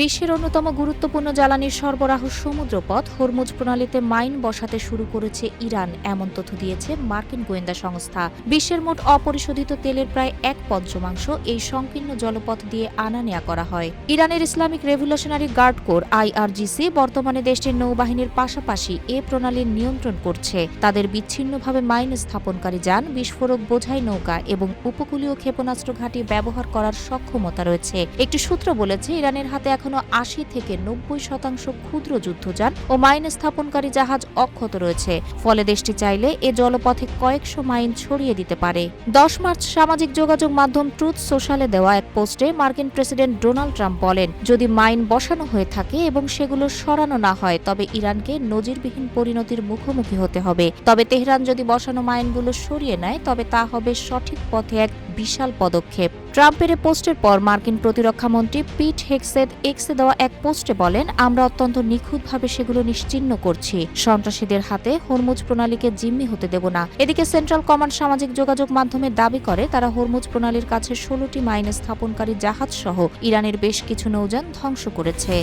বিশ্বের অন্যতম গুরুত্বপূর্ণ জ্বালানির সরবরাহ সমুদ্রপথ হরমুজ প্রণালীতে মাইন বসাতে শুরু করেছে ইরান, এমন তথ্য দিয়েছে মার্কিন গোয়েন্দা সংস্থা। বিশ্বের মোট অপরিশোধিত তেলের প্রায় 1/5 এই সংকীর্ণ জলপথ দিয়ে আনা নেয়া করা হয়। ইরানের Islamic revolutionary guard corps IRGC বর্তমানে দেশটির নৌবাহিনীর পাশাপাশি এ প্রণালীর নিয়ন্ত্রণ করছে। তাদের বিচ্ছিন্নভাবে মাইন স্থাপনকারী যান, বিস্ফোরক বোঝাই নৌকা এবং উপকূলীয় ক্ষেপণাস্ত্র ঘাঁটি ব্যবহার করার সক্ষমতা রয়েছে। একটি সূত্র বলেছে, ইরানের হাতে এখনো 80 থেকে 90% ক্ষুদ্র যুদ্ধযান ও মাইন স্থাপনকারী জাহাজ অক্ষত রয়েছে। ফলে দেশটি চাইলে এ জলপথে কয়েকশো মাইন ছড়িয়ে দিতে পারে। 10 মার্চ সামাজিক যোগাযোগ মাধ্যম ট্রুথ সোশ্যালে দেওয়া এক পোস্টে মার্কিন প্রেসিডেন্ট ডোনাল্ড ট্রাম্প বলেন, যদি মাইন বসানো হয়ে থাকে এবং সেগুলো সরানো না হয় তবে ইরানকে নজিরবিহীন পরিণতির মুখোমুখি হতে হবে। তবে তেহরান যদি বসানো মাইনগুলো সরিয়ে নেয় তবে তা হবে সঠিক পথে এক বিশাল পদক্ষেপ। ট্রাম্পের পোস্টের পর মার্কিন প্রতিরক্ষামন্ত্রী পিট হেগসেথ এক্সে দেওয়া এক পোস্টে বলেন, আমরা অত্যন্ত নিখুঁতভাবে সেগুলো নিশ্চিহ্ন করছি। সন্ত্রাসীদের হাতে হরমুজ প্রণালীকে জিম্মি হতে দেব না। এদিকে সেন্ট্রাল কমান্ড সামাজিক যোগাযোগ মাধ্যমে দাবি করে তারা হরমুজ প্রণালীর কাছে 16টি মাইন স্থাপনকারী জাহাজ সহ ইরানের বেশ কিছু নৌযান ধ্বংস করেছে।